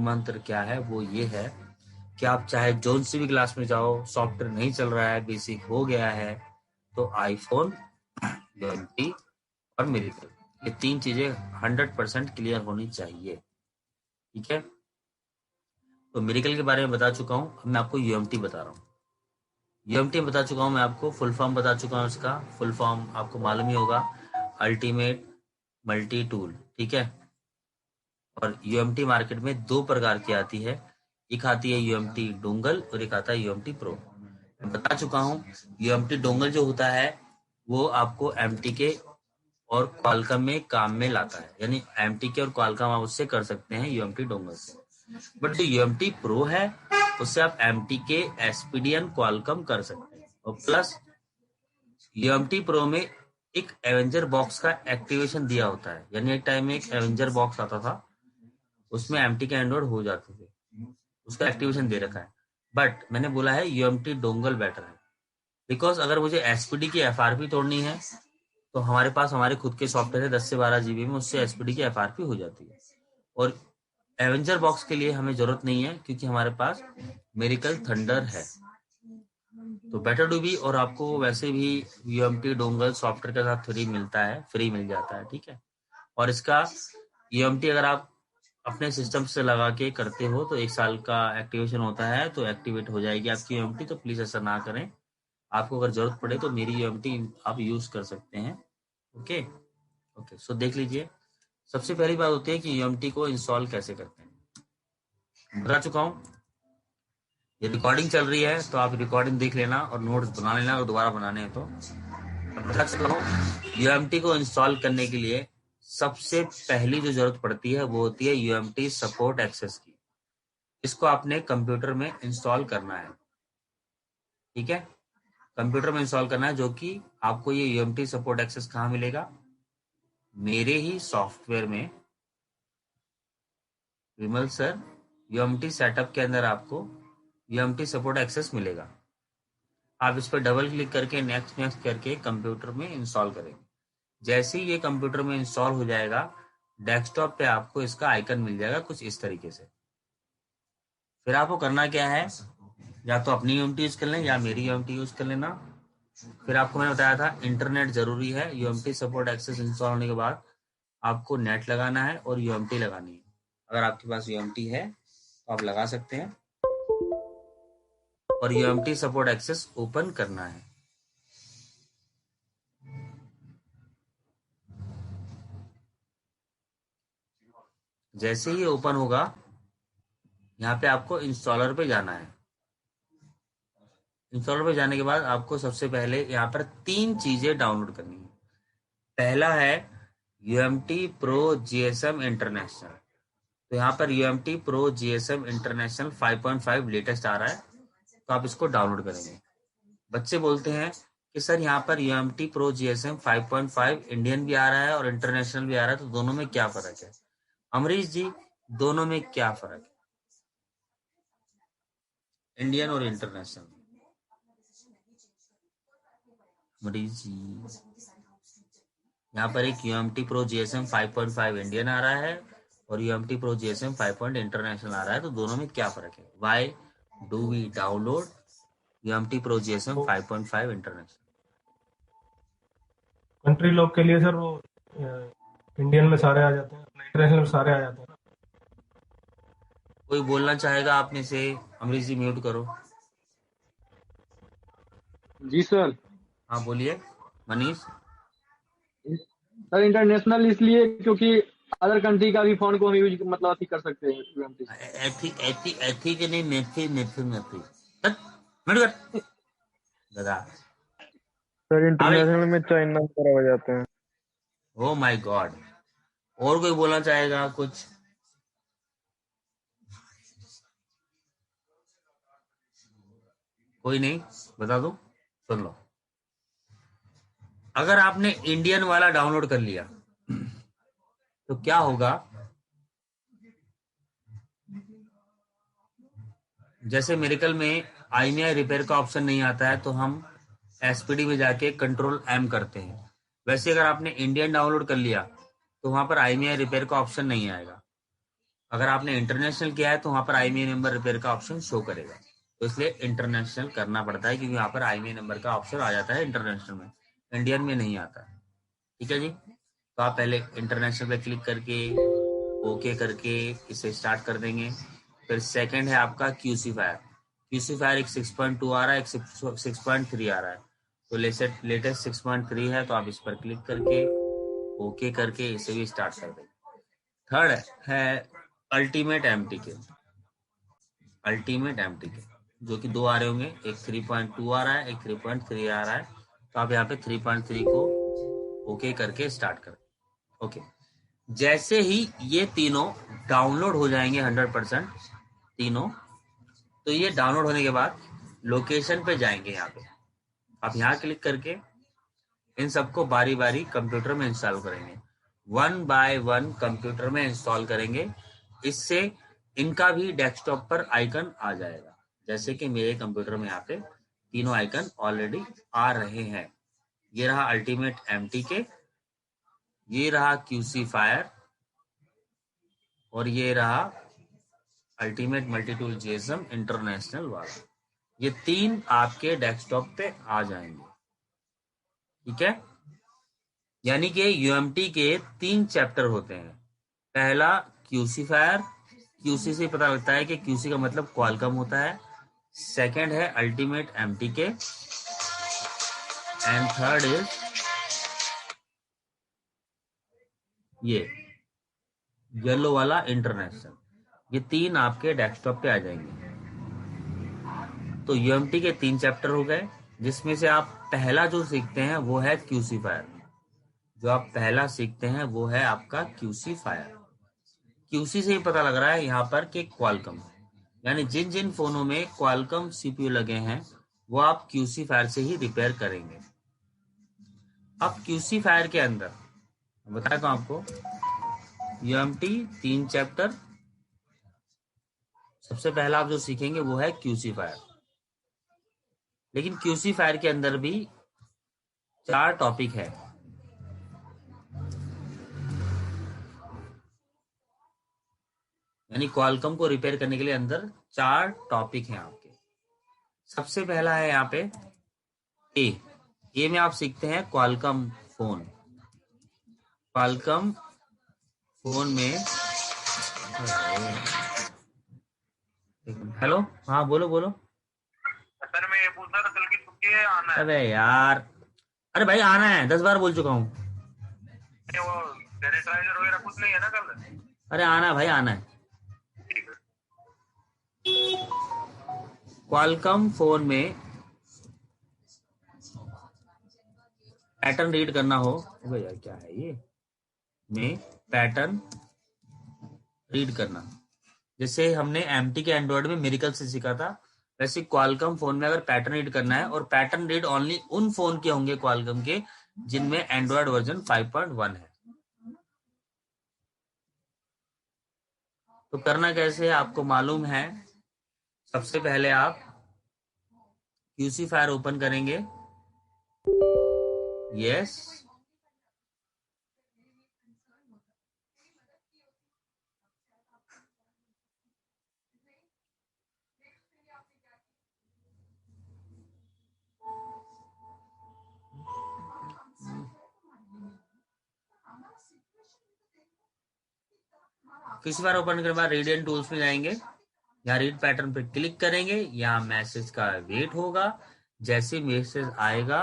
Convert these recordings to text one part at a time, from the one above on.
मंत्र क्या है, वो ये है कि आप चाहे जोन सी भी क्लास में जाओ, सॉफ्टवेयर नहीं चल रहा है, बेसिक हो गया है, तो आईफोन, यूएमटी और मिरेकल, ये 3 चीजें 100% क्लियर होनी चाहिए। ठीक है, तो मिरेकल के बारे में बता चुका हूं, अब मैं आपको यूएमटी बता रहा हूँ। यूएमटी बता चुका हूं मैं आपको, फुल फॉर्म बता चुका हूं, इसका फुल फॉर्म आपको मालूम ही होगा, अल्टीमेट मल्टी टूल। ठीक है, और यूएमटी मार्केट में 2 प्रकार की आती है, एक आती है यूएमटी डोंगल और एक आता है यूएमटी प्रो। मैं बता चुका हूँ, यूएमटी डोंगल जो होता है वो आपको एमटीके और क्वालकॉम में काम में लाता है, यानी एमटीके और क्वालकॉम आप उससे कर सकते हैं यूएमटी डोंगल से। बट जो यूएमटी प्रो है उससे आप एमटीके, एसपीडीएन, क्वालकॉम कर सकते हैं। और प्लस यूएमटी प्रो में एक एवेंजर बॉक्स का एक्टिवेशन दिया होता है, यानी एक टाइम में एक एवेंजर बॉक्स आता था, उसमें एमटीके एंड्रॉइड हो जाते थे, उसका एक्टिवेशन दे रखा है। बट मैंने बोला है यूएमटी डोंगल बेटर है, बिकॉज अगर मुझे एसपीडी की एफआरपी तोड़नी है तो हमारे पास हमारे खुद के सॉफ्टवेयर है 10 से 12 जीबी में, उससे एसपीडी की एफआरपी हो जाती है। और एवेंजर बॉक्स के लिए हमें जरूरत नहीं है, क्योंकि हमारे पास मिरेकल थंडर है, तो बेटर डू बी। और आपको वैसे भी यूएमटी डोंगल सॉफ्टवेयर के साथ फ्री मिलता है, फ्री मिल जाता है। ठीक है, और इसका यूएमटी अगर आप अपने सिस्टम से लगा के करते हो तो 1 साल का एक्टिवेशन होता है, तो एक्टिवेट हो जाएगी आपकी यूएमटी। तो प्लीज ऐसा ना करें, आपको अगर जरूरत पड़े तो मेरी यूएमटी आप यूज कर सकते हैं। ओके ओके, सो देख लीजिए, सबसे पहली बात होती है कि यूएमटी को इंस्टॉल कैसे करते हैं, बता चुका हूं। ये रिकॉर्डिंग चल रही है तो आप रिकॉर्डिंग देख लेना और नोट्स बना लेना, और दोबारा बनाने हैं तो बता चुका हूं। यूएमटी को इंस्टॉल करने के लिए सबसे पहली जो जरूरत पड़ती है वो होती है यूएमटी सपोर्ट एक्सेस की। इसको आपने कंप्यूटर में इंस्टॉल करना है। ठीक है, कंप्यूटर में इंस्टॉल करना है, जो कि आपको ये यूएमटी सपोर्ट एक्सेस कहाँ मिलेगा, मेरे ही सॉफ्टवेयर में, विमल सर यूएमटी सेटअप के अंदर आपको यूएमटी सपोर्ट एक्सेस मिलेगा। आप इस पर डबल क्लिक करके नेक्स्ट नेक्स्ट करके कंप्यूटर में इंस्टॉल करेंगे। जैसे ही ये कंप्यूटर में इंस्टॉल हो जाएगा, डेस्कटॉप पे आपको इसका आइकन मिल जाएगा कुछ इस तरीके से। फिर आपको करना क्या है, या तो अपनी यूएमटी यूज कर लें या मेरी यूएमटी यूज कर लेना। फिर आपको मैंने बताया था इंटरनेट जरूरी है। यूएमटी सपोर्ट एक्सेस इंस्टॉल होने के बाद आपको नेट लगाना है और यूएमटी लगानी है। अगर आपके पास यूएमटी है तो आप लगा सकते हैं, और यूएमटी सपोर्ट एक्सेस ओपन करना है। जैसे ही ओपन होगा, यहाँ पे आपको इंस्टॉलर पे जाना है। इंस्टॉलर पे जाने के बाद आपको सबसे पहले यहाँ पर 3 चीजें डाउनलोड करनी है। पहला है यूएमटी प्रो जीएसएम इंटरनेशनल। तो यहाँ पर UMT pro GSM international 5.5 latest आ रहा है, तो आप इसको डाउनलोड करेंगे। बच्चे बोलते हैं कि सर यहाँ पर यूएमटी प्रो जीएसएम 5.5 इंडियन भी आ रहा है और इंटरनेशनल भी आ रहा है, तो दोनों में क्या फर्क है? अमरीश जी, दोनों में क्या फर्क है, इंडियन और इंटरनेशनल? अमरीश जी, यहाँ पर एक यूएमटी प्रो जीएसएम 5.5 इंडियन आ रहा है और यूएमटी प्रो जीएसएम 5. इंटरनेशनल आ रहा है, तो दोनों में क्या फर्क है? Why do we download UMT pro GSM 5.5 international? Country lock के लिए सर वो इंडियन में सारे आ जाते हैं, इंटरनेशनल में सारे आ जाते हैं। कोई बोलना चाहेगा आप में से? अमरीश जी म्यूट करो। जी सर। हाँ बोलिए मनीष। सर इंटरनेशनल इसलिए क्योंकि अदर कंट्री का भी फोन को हम यूज मतलब अथी कर सकते हैं UMT से। ऐथी ऐथी ऐथी के नहीं, नेथी नेथी नेथी म्यूट कर दादा। सर हाँ भाई, इंटरनेशनल में चाइना वगैरह हो जाते हैं। ओ माय गॉड, और कोई बोलना चाहेगा कुछ? कोई नहीं, बता दो, सुन लो। अगर आपने इंडियन वाला डाउनलोड कर लिया तो क्या होगा, जैसे मिरेकल में IMEI रिपेयर का ऑप्शन नहीं आता है तो हम एसपीडी में जाके कंट्रोल M करते हैं, वैसे अगर आपने इंडियन डाउनलोड कर लिया तो वहां पर IMEI रिपेयर का ऑप्शन नहीं आएगा। अगर आपने इंटरनेशनल किया है तो वहां पर IMEI नंबर रिपेयर का ऑप्शन शो करेगा, तो इसलिए इंटरनेशनल करना पड़ता है, क्योंकि यहाँ पर IMEI नंबर का ऑप्शन आ जाता है इंटरनेशनल में, इंडियन में नहीं आता। ठीक है जी, तो आप पहले इंटरनेशनल पे क्लिक करके ओके करके इसे स्टार्ट कर देंगे। फिर सेकंड है आपका QC फायर एक 6.2 आ रहा है, एक 6.3 आ रहा है, तो लेटेस्ट 6.3 है, तो आप इस पर क्लिक करके ओके करके इसे भी स्टार्ट कर देंगे। थर्ड है अल्टीमेट MTK, जो कि 2 आ रहे होंगे, एक 3.2 आ रहा है, एक 3.3 आ रहा है, तो आप यहाँ पे 3.3 को ओके करके स्टार्ट करें। ओके, जैसे ही ये तीनों डाउनलोड हो जाएंगे 100% तीनों, तो ये डाउनलोड होने के बाद लोकेशन पे जाएंगे। यहाँ पे आप यहाँ क्लिक करके इन सबको बारी बारी कंप्यूटर में इंस्टॉल करेंगे, 1 बाय 1 कंप्यूटर में इंस्टॉल करेंगे। इससे इनका भी डेस्कटॉप पर आइकन आ जाएगा, जैसे कि मेरे कंप्यूटर में यहाँ पे तीनों आइकन ऑलरेडी आ रहे हैं। ये रहा अल्टीमेट MTK, ये रहा QC फायर, और ये रहा अल्टीमेट मल्टीटूल GSM इंटरनेशनल वाला। ये 3 आपके डेस्कटॉप पे आ जाएंगे। ठीक है, यानी कि UMT के 3 चैप्टर होते हैं। पहला QC फायर, QC से पता लगता है कि QC का मतलब क्वालकॉम होता है। सेकंड है ultimate MTK, and third is ये येलो वाला इंटरनेशनल। ये 3 आपके डेस्कटॉप पे आ जाएंगे। तो UMT के 3 चैप्टर हो गए, जिसमें से आप पहला जो सीखते हैं वो है QC फायर। जो आप पहला सीखते हैं वो है आपका QC फायर। QC से ही पता लग रहा है यहाँ पर कि क्वालकॉम, यानी जिन जिन फोनों में क्वालकॉम CPU लगे हैं वो आप QC फायर से ही रिपेयर करेंगे। अब QC फायर के अंदर बताया तो आपको UMT 3 चैप्टर, सबसे पहला आप जो सीखेंगे वो है QC फायर। लेकिन QC फायर के अंदर भी 4 टॉपिक है। यानी क्वालकॉम को रिपेयर करने के लिए अंदर 4 टॉपिक हैं आपके। सबसे पहला है यहाँ पे ए में आप सीखते हैं क्वालकॉम फोन। क्वालकॉम फोन में हेलो, हाँ बोलो। सर मैं ये पूछ रहा था, कल की छुट्टी है, आना है? अरे यार, अरे भाई आना है, 10 बार बोल चुका हूँ। वो सैनिटाइजर वगैरह कुछ नहीं है ना कल? अरे आना है भाई, आना है। क्वालकॉम फोन में पैटर्न रीड करना हो, भैया क्या है ये, में पैटर्न रीड करना, जैसे हमने MTK एंड्रॉइड में मिरेकल से सीखा था, वैसे क्वालकॉम फोन में अगर पैटर्न रीड करना है, और पैटर्न रीड ओनली उन फोन के होंगे क्वालकॉम के जिनमें एंड्रॉइड वर्जन 5.1 है। तो करना कैसे है आपको मालूम है। सबसे पहले आप QC फायर ओपन करेंगे, यस, QC फायर ओपन करने के बाद रीड एंड टूल्स में जाएंगे, यहाँ रीड पैटर्न पे क्लिक करेंगे, यहाँ मैसेज का वेट होगा। जैसे मैसेज आएगा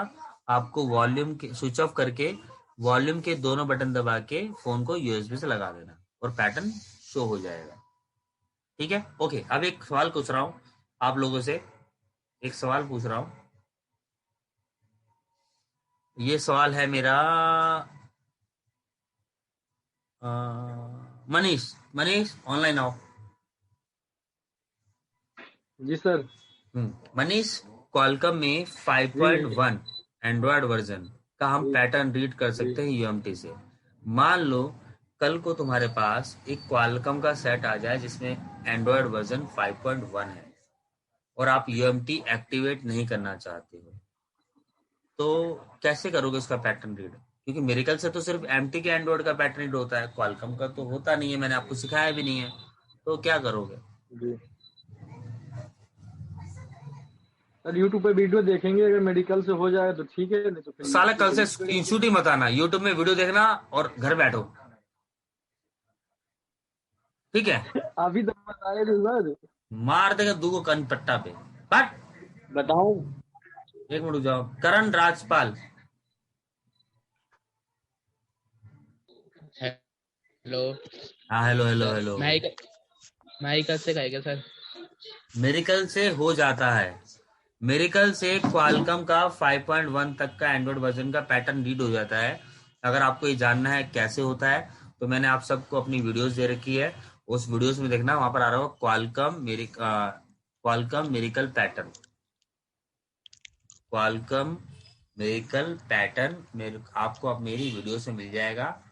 आपको वॉल्यूम के स्विच ऑफ करके वॉल्यूम के दोनों बटन दबा के फोन को USB से लगा देना और पैटर्न शो हो जाएगा। ठीक है, ओके। अब एक सवाल पूछ रहा हूं आप लोगों से, एक सवाल पूछ रहा हूं। ये सवाल है मेरा मनीष ऑनलाइन आओ। जी सर। मनीष, क्वालकॉम में 5.1 एंड्रॉयड वर्जन का हम पैटर्न रीड कर सकते हैं UMT से। मान लो कल को तुम्हारे पास एक क्वालकॉम का सेट आ जाए जिसमें एंड्रॉयड वर्जन 5.1 है और आप UMT एक्टिवेट नहीं करना चाहते हो, तो कैसे करोगे उसका पैटर्न रीड? क्योंकि मिरेकल से तो सिर्फ MTK एंड्रॉयड का पैटर्न रीड होता है, क्वालकॉम का तो होता नहीं है, मैंने आपको सिखाया भी नहीं है। तो क्या करोगे? जी सर, यूट्यूब पे वीडियो देखेंगे, अगर मेडिकल से हो जाए तो ठीक है, नहीं तो फिर साला यूट्यूब कल पे से कोशिश करेंगे। स्क्रीनशॉट ही मत आना, यूट्यूब में वीडियो देखना और घर बैठो, ठीक है? आप ही तो बताए थे सर। मार देगा दूगो कन पट्टा पे। बट बताओ। एक मिनट रुक जाओ। करण राजपाल, हेलो। हाँ hello hello sir hello. Michael से कहेगा सर। मेरिकल से हो जाता है। मेरिकल से क्वालकॉम का 5.1 तक का एंड्रॉइड वर्जन का पैटर्न रीड हो जाता है। अगर आपको ये जानना है कैसे होता है तो मैंने आप सबको अपनी वीडियोस दे रखी है, उस वीडियोस में देखना, वहां पर आ रहा होगा क्वालकॉम मेरिकल पैटर्न। क्वालकॉम मेरिकल पैटर्न मेरे आपको अब मेरी वीडियो से मिल जाएगा,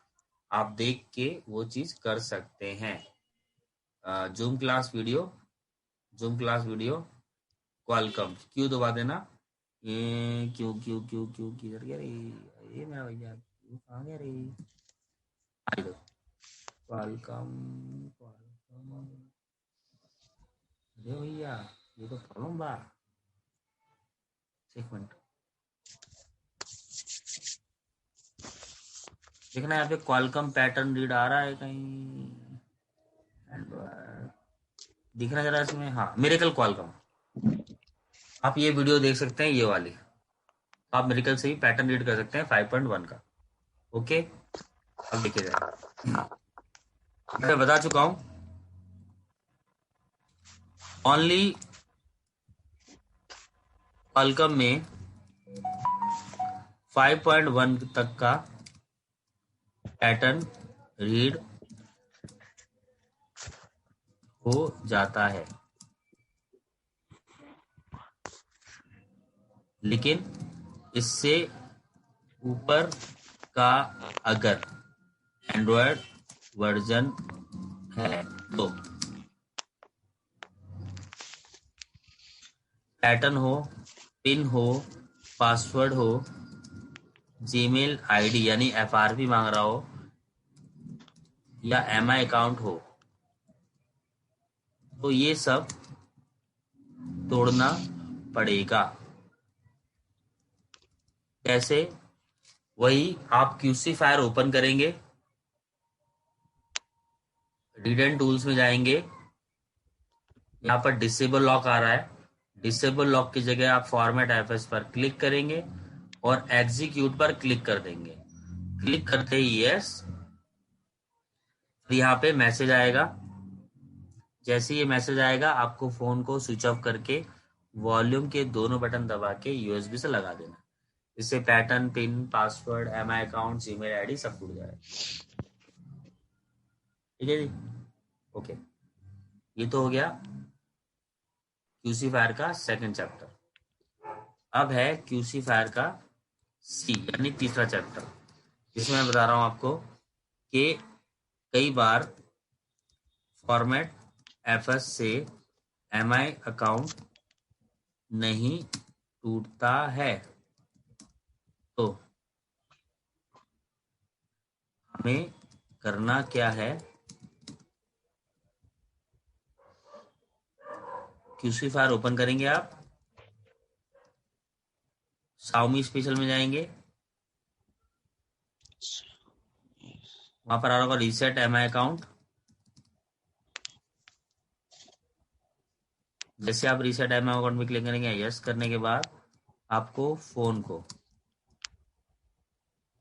आप देख के वो चीज कर सकते हैं। जूम क्लास वीडियो क्वालकॉम क्यों दबा देना, ये क्यों क्यों क्यों क्यों किधर गया रे ये, मैं भैया क्यों कहाँ गया रे, आ इधर। क्वालकॉम अरे भैया ये तो प्रॉब्लम बा, एक मिनट देखना यहाँ पे क्वालकॉम पैटर्न रीड आ रहा है कहीं, दिखना जरा इसमें, हाँ मिरेकल क्वालकॉम। आप ये वीडियो देख सकते हैं, ये वाली आप मिरेकल से ही पैटर्न रीड कर सकते हैं 5.1 का। ओके अब देखिए जाए, मैं बता चुका हूं ओनली क्वालकॉम में 5.1 तक का पैटर्न रीड हो जाता है, लेकिन इससे ऊपर का अगर एंड्रॉयड वर्जन है तो पैटर्न हो, पिन हो, पासवर्ड हो, जीमेल आईडी यानी एफआरपी मांग रहा हो, या एमआई अकाउंट हो, तो ये सब तोड़ना पड़ेगा। कैसे? वही आप क्यूसी फायर ओपन करेंगे, रीडन टूल्स में जाएंगे, यहाँ पर डिसेबल लॉक आ रहा है, डिसेबल लॉक की जगह आप फॉर्मेट एफएस पर क्लिक करेंगे और एग्जीक्यूट पर क्लिक कर देंगे। क्लिक करते ही यस, यहाँ पे मैसेज आएगा। जैसे ये मैसेज आएगा आपको फोन को स्विच ऑफ करके वॉल्यूम के दोनों बटन दबा के यूएसबी से लगा देना, इससे pattern, pin, password, MI account, Gmail ID सब टूट जाएगा। ठीक है जी, ओके। ये तो हो गया क्यूसी फायर का सेकंड चैप्टर। अब है क्यूसी फायर का सी यानी तीसरा चैप्टर, जिसमें मैं बता रहा हूं आपको कि कई बार फॉर्मेट एफएस से एमआई अकाउंट नहीं टूटता है, तो हमें करना क्या है? क्यूसी फायर ओपन करेंगे आप, Xiaomi स्पेशल में जाएंगे, वहां पर आ रहा होगा रीसेट एमआई अकाउंट। जैसे आप रीसेट एमआई अकाउंट में क्लिक करेंगे, यस करने के बाद आपको फोन को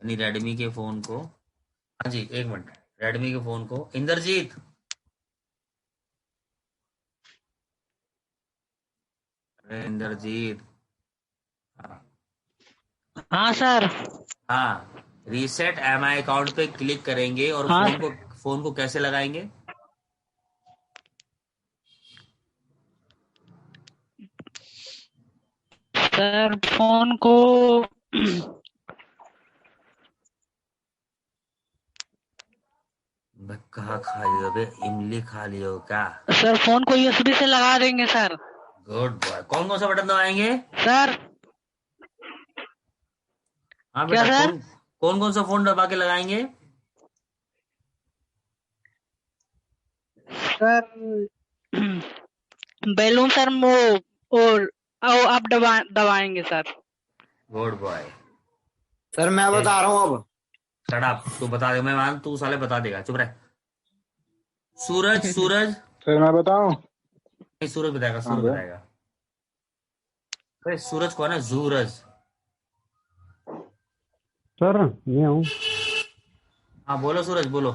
यानी रेडमी के फोन को, हाँ जी एक मिनट, रेडमी के फोन को, इंद्रजीत इंद्रजीत हाँ सर। हाँ, रीसेट एमआई अकाउंट पे क्लिक करेंगे और हाँ फोन को कैसे लगाएंगे? सर फोन को कहा खा लियो बे, इमली खा लियो क्या? सर फोन को यूएसबी से लगा देंगे सर। Good boy. कौन कौन सा बटन दबाएंगे? सर हाँ क्या बेटा, सर? कौन कौन सा फोन दबा के लगाएंगे? सर बैलून सर वो और आप दबाएंगे सर। Good boy. सर मैं बता रहा हूँ अब। शट अप, तू बता दे। मैं मान तू साले बता देगा, चुप रह। सूरज, सूरज सर मैं बताऊं? नहीं, सूरज बताएगा, हाँ सूरज भैया। बताएगा। अरे सूरज कौन है? सूरज। सर मैं हूँ हाँ बोलो सूरज, बोलो।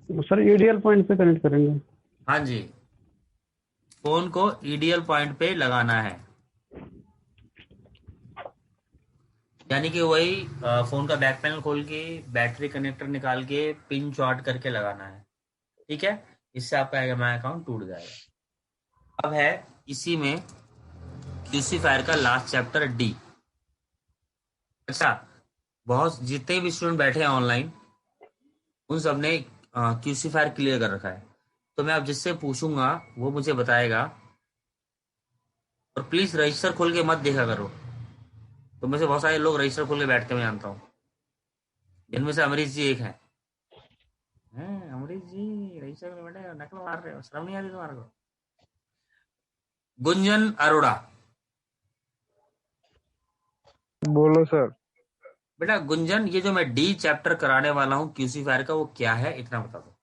सर। ईडीएल पॉइंट पे कनेक्ट करेंगे। हाँ जी, फोन को ईडीएल पॉइंट पे लगाना है, यानी कि वही फोन का बैक पैनल खोल के बैटरी कनेक्टर निकाल के पिन शॉर्ट करके लगाना है। ठीक है, इससे आपका एमआई अकाउंट टूट जाएगा। अब है इसी में क्यूसी फायर का लास्ट चैप्टर डी। अच्छा, बहुत जितने भी स्टूडेंट बैठे हैं ऑनलाइन उन सब ने क्यूसी फायर क्लियर कर रखा है, तो मैं अब जिससे पूछूंगा वो मुझे बताएगा। और प्लीज रजिस्टर खोल के मत देखा करो, तो में से बहुत सारे लोग रजिस्टर खोल के बैठते मैं जानता हूँ, जिनमें से अमरीश जी एक हैं। अमरीश जी रजिस्टर खोल बैठे नकल मार रहे हो, शर्म नहीं आ रही तुम्हारे को? गुंजन अरोड़ा, बोलो सर। बेटा गुंजन, ये जो मैं डी चैप्टर कराने वाला हूँ क्यूसी फायर का, वो क्या है इतना बता दो।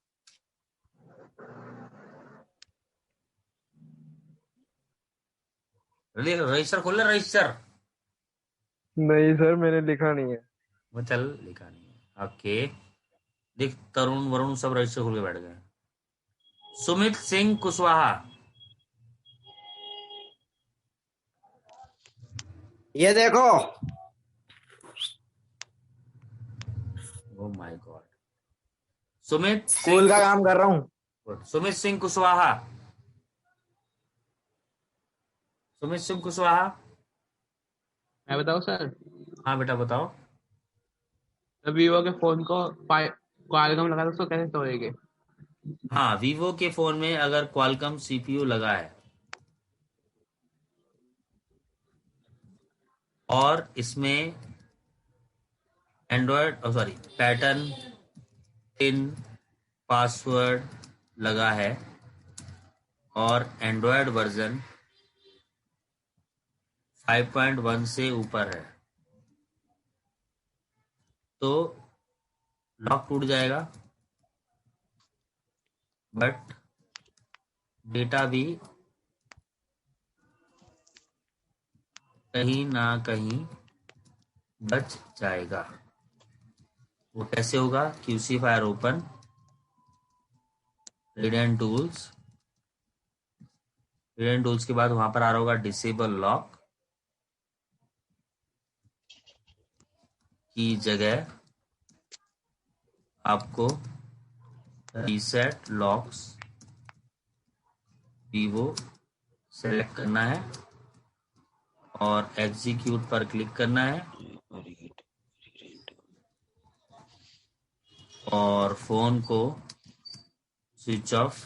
रजिस्टर खोल ले, रजिस्टर। नहीं सर मैंने लिखा नहीं है। वो चल लिखा नहीं है, ओके। देख तरुण वरुण सब रजिस्टर खोल के बैठ गए। सुमित सिंह कुशवाहा, ये देखो। Oh my God. Sumit school का काम कर रहा हूँ। सुमित सिंह कुशवाहा, सुमित सिंह कुशवाहा। मैं बताऊँ सर? हाँ बेटा बताओ। तो वीवो के फोन को क्वालकॉम लगा तो उसको कैसे तोड़ेंगे? हाँ, वीवो के फोन में अगर क्वालकॉम सीपीयू लगा है और इसमें एंड्रॉयड पैटर्न पिन पासवर्ड लगा है और एंड्रॉयड वर्जन 5.1 से ऊपर है, तो लॉक टूट जाएगा, बट डेटा भी कहीं ना कहीं बच जाएगा। वो कैसे होगा? क्यूसी फायर ओपन, रीडेंट टूल्स, रीडेंट टूल्स के बाद वहां पर आ रहा होगा डिसेबल लॉक की जगह आपको रीसेट लॉक्स वीवो सेलेक्ट करना है और एग्जीक्यूट पर क्लिक करना है और फोन को स्विच ऑफ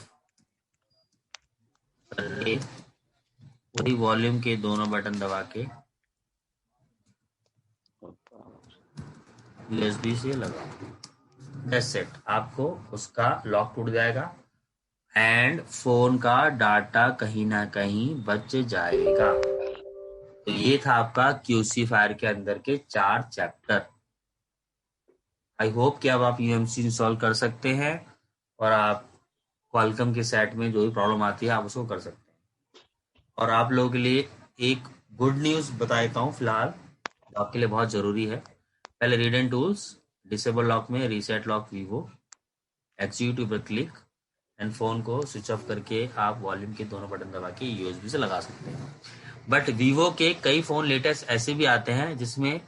करके वही वॉल्यूम के दोनों बटन दबा के यूएसबी से लगाओ। दैट्स इट, आपको उसका लॉक टूट जाएगा एंड फोन का डाटा कहीं ना कहीं बच जाएगा। तो ये था आपका क्यूसी फायर के अंदर के 4 चैप्टर। आई होप कि अब आप यूएमसी इंस्टॉल कर सकते हैं और आप क्वालकॉम के सेट में जो भी प्रॉब्लम आती है आप उसको कर सकते हैं। और आप लोगों के लिए एक गुड न्यूज बता देता हूँ फिलहाल, आपके लिए बहुत जरूरी है। पहले रीडेंट टूल्स, डिसेबल लॉक में रीसेट लॉक वीवो, एग्जीक्यूटिव पर क्लिक एंड फोन को स्विच ऑफ करके आप वॉल्यूम के दोनों बटन दबा के यूएसबी से लगा सकते हैं। बट वीवो के कई फोन लेटेस्ट ऐसे भी आते हैं जिसमें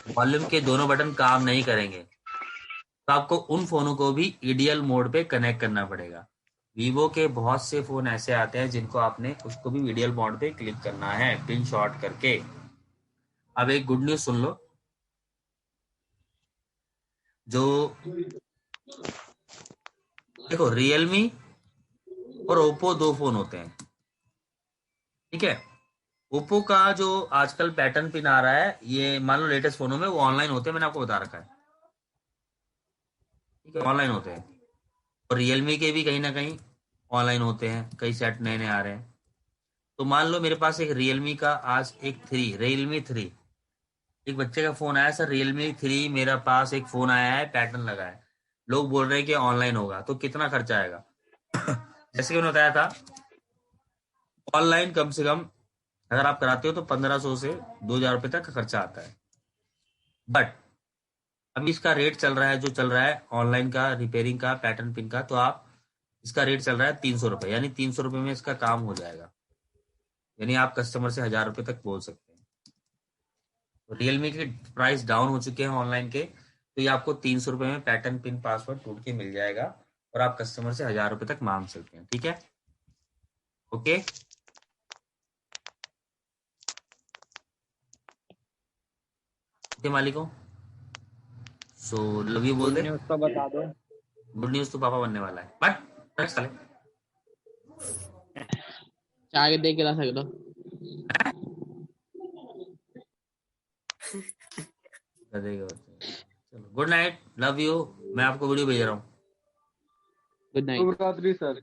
वॉल्यूम के दोनों बटन काम नहीं करेंगे, तो आपको उन फोनों को भी ईडीएल मोड पे कनेक्ट करना पड़ेगा। वीवो के बहुत से फोन ऐसे आते हैं जिनको आपने उसको भी ईडीएल मोड पे क्लिक करना है पिन शॉर्ट करके। अब एक गुड न्यूज सुन लो, जो देखो रियलमी और ओप्पो 2 फोन होते हैं, ठीक है। ओप्पो का जो आजकल पैटर्न पिन आ रहा है, ये मान लो लेटेस्ट फोनों में वो ऑनलाइन होते हैं, मैंने आपको बता रखा है, ठीक है, ऑनलाइन होते हैं। और रियलमी के भी कहीं ना कहीं ऑनलाइन होते हैं, कई सेट नए नए आ रहे हैं। तो मान लो मेरे पास एक रियलमी का आज एक रियलमी 3, एक बच्चे का फोन आया, सर रियलमी 3 मेरा पास एक फोन आया है, पैटर्न लगा है, लोग बोल रहे हैं कि ऑनलाइन होगा, तो कितना खर्चा आएगा? जैसे कि मैंने बताया था, ऑनलाइन कम से कम अगर आप कराते हो तो 1500 से 2000 रुपये तक का खर्चा आता है। बट अभी इसका रेट चल रहा है, जो चल रहा है ऑनलाइन का, रिपेयरिंग का, पैटर्न पिन का, तो आप इसका रेट चल रहा है 300 रुपये, यानी 300 रुपये में इसका काम हो जाएगा। यानी आप कस्टमर से 1000 रुपये तक बोल सकते हैं। तो रियलमी के प्राइस डाउन हो चुके हैं ऑनलाइन के, तो ये आपको 300 रुपये में पैटर्न पिन पासवर्ड टूट के मिल जाएगा और आप कस्टमर से 1000 रुपये तक मांग सकते हैं। ठीक है, ओके। मालिकों, सो लव यू बोल दे। न्यूज़ तो बता दो। गुड न्यूज तो पापा बनने वाला है, बट साले चाय दे के ला सकते हो। चलो गुड नाइट, लव यू। मैं आपको वीडियो भेज रहा हूँ। Good night. शुभ रात्रि सर।